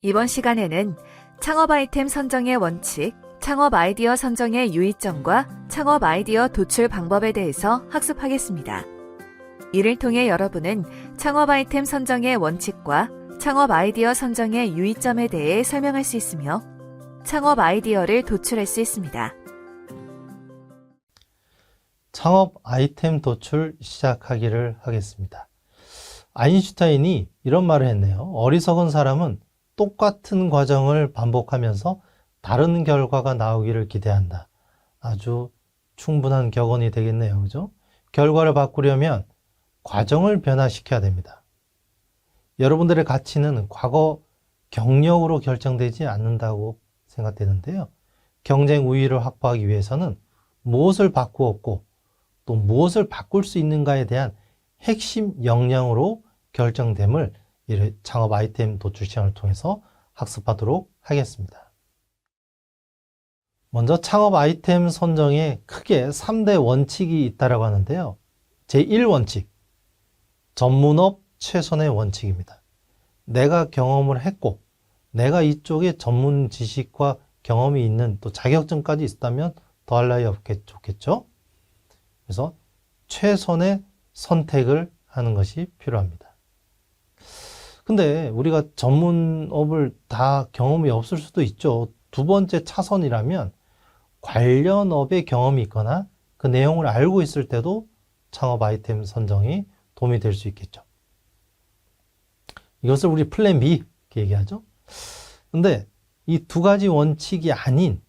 이번 시간에는 창업 아이템 선정의 원칙, 창업 아이디어 선정의 유의점과 창업 아이디어 도출 방법에 대해서 학습하겠습니다. 이를 통해 여러분은 창업 아이템 선정의 원칙과 창업 아이디어 선정의 유의점에 대해 설명할 수 있으며 창업 아이디어를 도출할 수 있습니다. 창업 아이템 도출 시작하기를 하겠습니다. 아인슈타인이 이런 말을 했네요. 어리석은 사람은 똑같은 과정을 반복하면서 다른 결과가 나오기를 기대한다. 아주 충분한 격언이 되겠네요. 그죠? 결과를 바꾸려면 과정을 변화시켜야 됩니다. 여러분들의 가치는 과거 경력으로 결정되지 않는다고 생각되는데요. 경쟁 우위를 확보하기 위해서는 무엇을 바꾸었고 또 무엇을 바꿀 수 있는가에 대한 핵심 역량으로 결정됨을 창업 아이템 도출 시간을 통해서 학습하도록 하겠습니다. 먼저 창업 아이템 선정에 크게 3대 원칙이 있다고 하는데요. 제1원칙, 전문업 최선의 원칙입니다. 내가 경험을 했고 내가 이쪽에 전문 지식과 경험이 있는 또 자격증까지 있다면 더할 나위 좋겠죠. 그래서 최선의 선택을 하는 것이 필요합니다. 근데 우리가 전문업을 다 경험이 없을 수도 있죠. 두 번째 차선이라면 관련 업에 경험이 있거나 그 내용을 알고 있을 때도 창업 아이템 선정이 도움이 될 수 있겠죠. 이것을 우리 플랜 B 이렇게 얘기하죠. 근데 이 두 가지 원칙이 아닌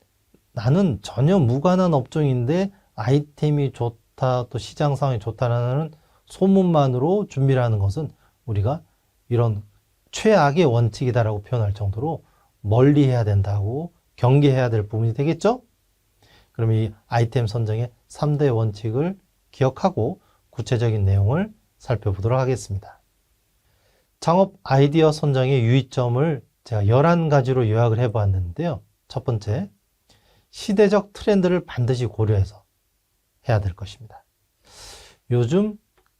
나는 전혀 무관한 업종인데 아이템이 좋다 또 시장 상황이 좋다라는 소문만으로 준비를 하는 것은 우리가 이런 최악의 원칙이다라고 표현할 정도로 멀리 해야 된다고 경계해야 될 부분이 되겠죠? 그럼 이 아이템 선정의 3대 원칙을 기억하고 구체적인 내용을 살펴보도록 하겠습니다. 창업 아이디어 선정의 유의점을 제가 11가지로 요약을 해보았는데요. 첫 번째, 시대적 트렌드를 반드시 고려해서 해야 될 것입니다. 요즘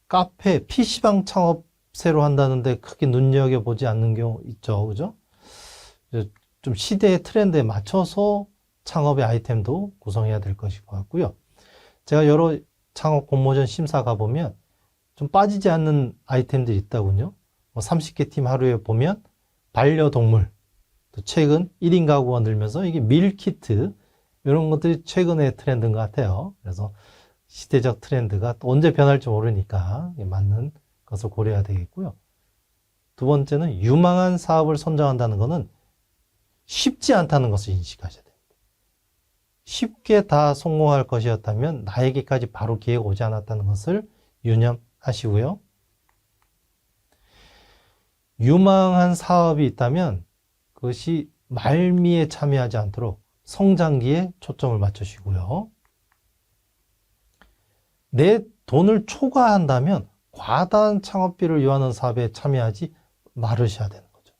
카페, PC방 창업 새로 한다는데 크게 눈여겨보지 않는 경우 있죠. 그죠? 좀 시대의 트렌드에 맞춰서 창업의 아이템도 구성해야 될 것일 것 같고요. 제가 여러 창업 공모전 심사 가보면 좀 빠지지 않는 아이템들이 있다군요. 30개 팀 하루에 보면 반려동물, 또 최근 1인 가구가 늘면서 이게 밀키트, 이런 것들이 최근의 트렌드인 것 같아요. 그래서 시대적 트렌드가 또 언제 변할지 모르니까 맞는 것을 고려해야 되겠고요. 두 번째는 유망한 사업을 선정한다는 것은 쉽지 않다는 것을 인식하셔야 됩니다. 쉽게 다 성공할 것이었다면 나에게까지 바로 기회가 오지 않았다는 것을 유념하시고요. 유망한 사업이 있다면 그것이 말미에 참여하지 않도록 성장기에 초점을 맞추시고요. 내 돈을 초과한다면 과다한 창업비를 요하는 사업에 참여하지 말으셔야 되는 거죠.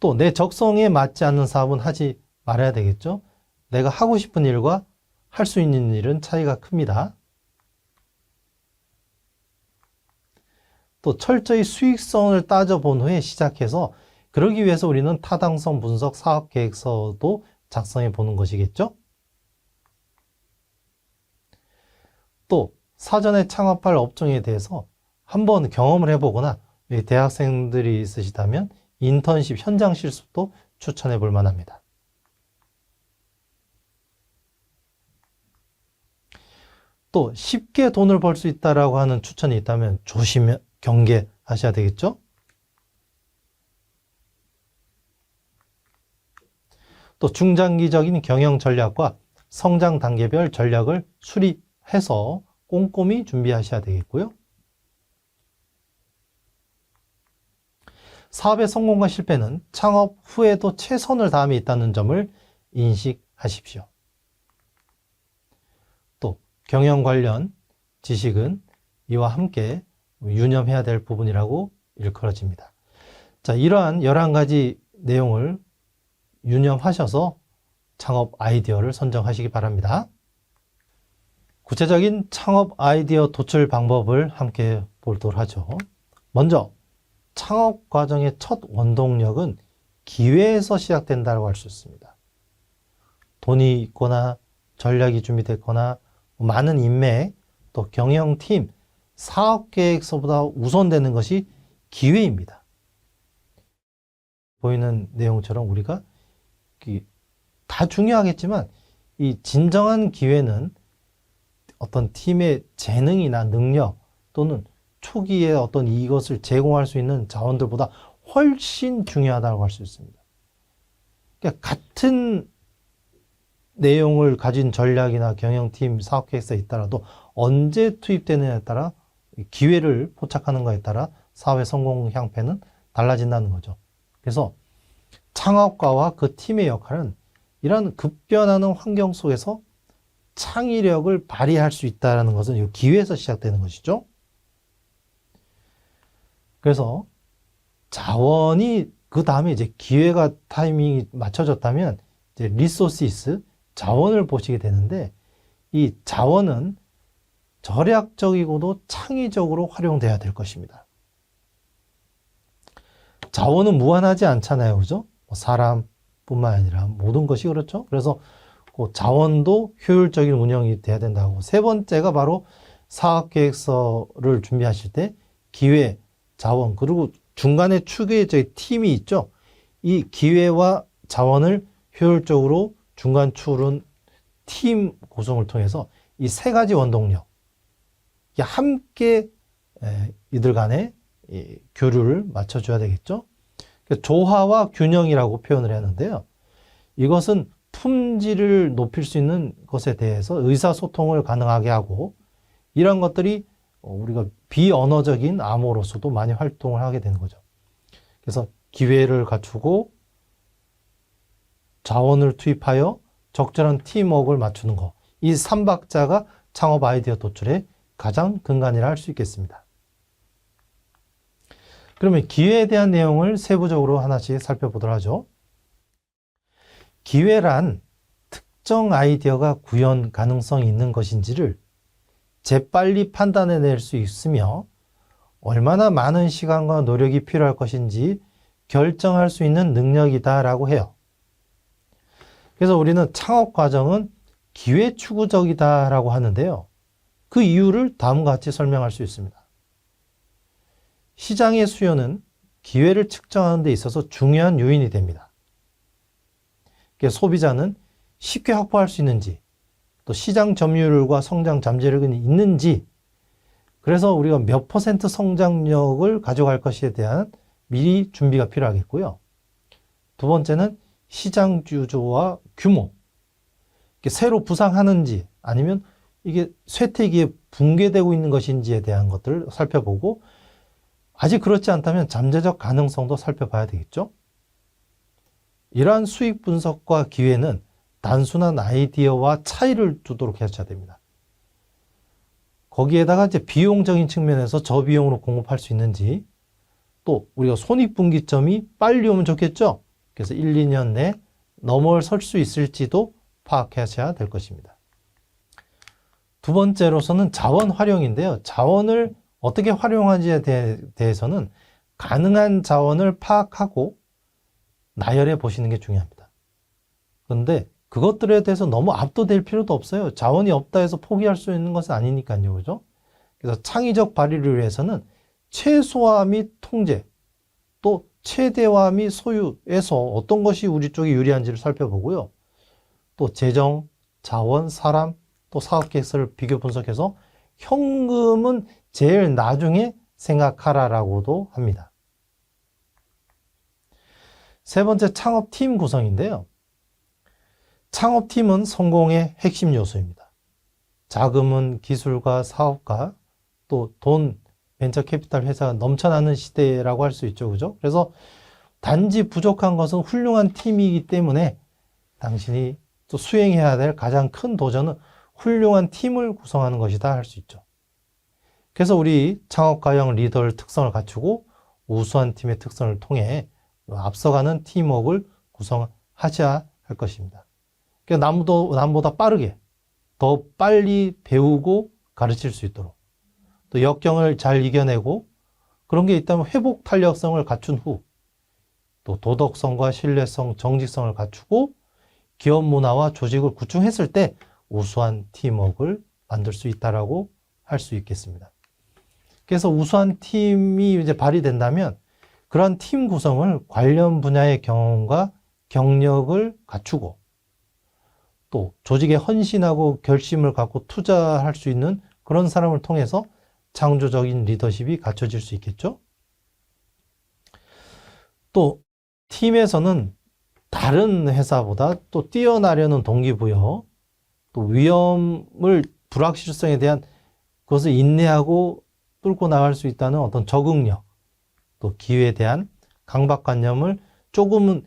또 내 적성에 맞지 않는 사업은 하지 말아야 되겠죠. 내가 하고 싶은 일과 할 수 있는 일은 차이가 큽니다. 또 철저히 수익성을 따져본 후에 시작해서 그러기 위해서 우리는 타당성 분석 사업계획서도 작성해 보는 것이겠죠. 또 사전에 창업할 업종에 대해서 한번 경험을 해보거나 대학생들이 있으시다면 인턴십 현장 실습도 추천해 볼 만합니다. 또 쉽게 돈을 벌 수 있다라고 하는 추천이 있다면 경계하셔야 되겠죠. 또 중장기적인 경영 전략과 성장 단계별 전략을 수립해서 꼼꼼히 준비하셔야 되겠고요. 사업의 성공과 실패는 창업 후에도 최선을 다함에 있다는 점을 인식하십시오. 또 경영 관련 지식은 이와 함께 유념해야 될 부분이라고 일컬어집니다. 자, 이러한 11가지 내용을 유념하셔서 창업 아이디어를 선정하시기 바랍니다. 구체적인 창업 아이디어 도출 방법을 함께 보도록 하죠. 먼저 창업 과정의 첫 원동력은 기회에서 시작된다고 할 수 있습니다. 돈이 있거나 전략이 준비됐거나 많은 인맥, 또 경영팀, 사업계획서보다 우선되는 것이 기회입니다. 보이는 내용처럼 우리가 다 중요하겠지만 이 진정한 기회는 어떤 팀의 재능이나 능력 또는 초기에 어떤 이것을 제공할 수 있는 자원들보다 훨씬 중요하다고 할 수 있습니다. 그러니까 같은 내용을 가진 전략이나 경영팀, 사업계획서에 있더라도 언제 투입되느냐에 따라 기회를 포착하는 것에 따라 사업의 성공 향패는 달라진다는 거죠. 그래서 창업가와 그 팀의 역할은 이런 급변하는 환경 속에서 창의력을 발휘할 수 있다는 것은 이 기회에서 시작되는 것이죠. 그래서 자원이 그 다음에 이제 기회가 타이밍이 맞춰졌다면 이제 리소시스, 자원을 보시게 되는데 이 자원은 절약적이고도 창의적으로 활용돼야 될 것입니다. 자원은 무한하지 않잖아요. 그죠? 사람뿐만 아니라 모든 것이 그렇죠. 그래서 그 자원도 효율적인 운영이 돼야 된다고. 세 번째가 바로 사업계획서를 준비하실 때 기회, 자원, 그리고 중간에 축에 저희 팀이 있죠. 이 기회와 자원을 효율적으로 중간 축은 팀 구성을 통해서 이 세 가지 원동력, 함께 이들 간에 교류를 맞춰줘야 되겠죠. 조화와 균형이라고 표현을 했는데요. 이것은 품질을 높일 수 있는 것에 대해서 의사소통을 가능하게 하고 이런 것들이 우리가 비언어적인 암호로서도 많이 활동을 하게 되는 거죠. 그래서 기회를 갖추고 자원을 투입하여 적절한 팀워크를 맞추는 것. 이 3박자가 창업 아이디어 도출의 가장 근간이라 할 수 있겠습니다. 그러면 기회에 대한 내용을 세부적으로 하나씩 살펴보도록 하죠. 기회란 특정 아이디어가 구현 가능성이 있는 것인지를 재빨리 판단해낼 수 있으며 얼마나 많은 시간과 노력이 필요할 것인지 결정할 수 있는 능력이다라고 해요. 그래서 우리는 창업 과정은 기회 추구적이다라고 하는데요. 그 이유를 다음과 같이 설명할 수 있습니다. 시장의 수요는 기회를 측정하는 데 있어서 중요한 요인이 됩니다. 소비자는 쉽게 확보할 수 있는지, 또 시장 점유율과 성장 잠재력이 있는지, 그래서 우리가 몇 % 성장력을 가져갈 것에 대한 미리 준비가 필요하겠고요. 두 번째는 시장 주조와 규모, 새로 부상하는지 아니면 이게 쇠퇴기에 붕괴되고 있는 것인지에 대한 것들을 살펴보고 아직 그렇지 않다면 잠재적 가능성도 살펴봐야 되겠죠. 이러한 수익 분석과 기회는 단순한 아이디어와 차이를 두도록 해야 됩니다. 거기에다가 이제 비용적인 측면에서 저비용으로 공급할 수 있는지, 또 우리가 손익분기점이 빨리 오면 좋겠죠. 그래서 1, 2년 내 넘어설 수 있을지도 파악하셔야 될 것입니다. 두 번째로서는 자원 활용인데요. 자원을 어떻게 활용하는지에 대해서는 가능한 자원을 파악하고 나열해 보시는 게 중요합니다. 그런데 그것들에 대해서 너무 압도될 필요도 없어요. 자원이 없다 해서 포기할 수 있는 것은 아니니까요. 그죠? 그래서 창의적 발휘를 위해서는 최소화 및 통제, 또 최대화 및 소유에서 어떤 것이 우리 쪽에 유리한지를 살펴보고요. 또 재정, 자원, 사람, 또 사업계획서를 비교 분석해서 현금은 제일 나중에 생각하라라고도 합니다. 세 번째, 창업팀 구성인데요. 창업팀은 성공의 핵심 요소입니다. 자금은 기술가, 사업가, 또 돈, 벤처 캐피탈 회사가 넘쳐나는 시대라고 할 수 있죠. 그죠? 그래서 단지 부족한 것은 훌륭한 팀이기 때문에 당신이 또 수행해야 될 가장 큰 도전은 훌륭한 팀을 구성하는 것이다 할 수 있죠. 그래서 우리 창업가형 리더의 특성을 갖추고 우수한 팀의 특성을 통해 앞서가는 팀워크를 구성하셔야 할 것입니다. 그러니까 남보다 빠르게, 더 빨리 배우고 가르칠 수 있도록, 또 역경을 잘 이겨내고 그런 게 있다면 회복 탄력성을 갖춘 후 또 도덕성과 신뢰성, 정직성을 갖추고 기업 문화와 조직을 구축했을 때 우수한 팀워크를 만들 수 있다라고 할 수 있겠습니다. 그래서 우수한 팀이 이제 발휘된다면 그런 팀 구성을 관련 분야의 경험과 경력을 갖추고 또 조직에 헌신하고 결심을 갖고 투자할 수 있는 그런 사람을 통해서 창조적인 리더십이 갖춰질 수 있겠죠. 또 팀에서는 다른 회사보다 또 뛰어나려는 동기부여, 또 위험을 불확실성에 대한 그것을 인내하고 뚫고 나갈 수 있다는 어떤 적응력, 또 기회에 대한 강박관념을 조금은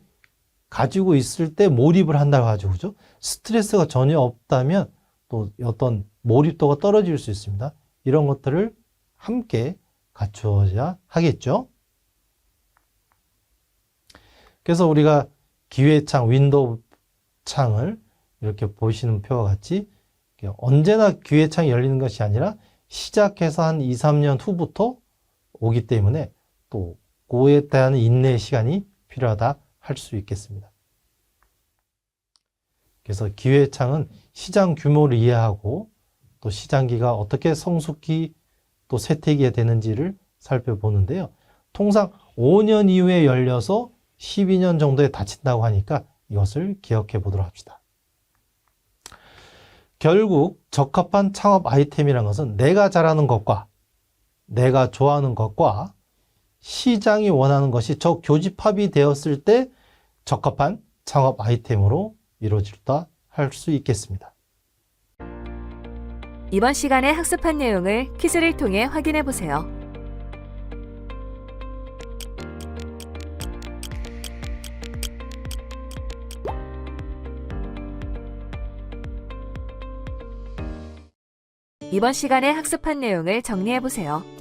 가지고 있을 때 몰입을 한다고 하죠. 그죠? 스트레스가 전혀 없다면 또 어떤 몰입도가 떨어질 수 있습니다. 이런 것들을 함께 갖추어야 하겠죠. 그래서 우리가 기회창, 윈도우 창을 이렇게 보시는 표와 같이 언제나 기회창이 열리는 것이 아니라 시작해서 한 2, 3년 후부터 오기 때문에 또 그에 대한 인내의 시간이 필요하다 할 수 있겠습니다. 그래서 기회창은 시장 규모를 이해하고 또 시장기가 어떻게 성숙히 또 쇠퇴기가 되는지를 살펴보는데요. 통상 5년 이후에 열려서 12년 정도에 닫힌다고 하니까 이것을 기억해 보도록 합시다. 결국 적합한 창업 아이템이라는 것은 내가 잘하는 것과 내가 좋아하는 것과 시장이 원하는 것이 교집합이 되었을 때 적합한 창업 아이템으로 이루어질다 할 수 있겠습니다. 이번 시간에 학습한 내용을 퀴즈를 통해 확인해 보세요. 이번 시간에 학습한 내용을 정리해 보세요.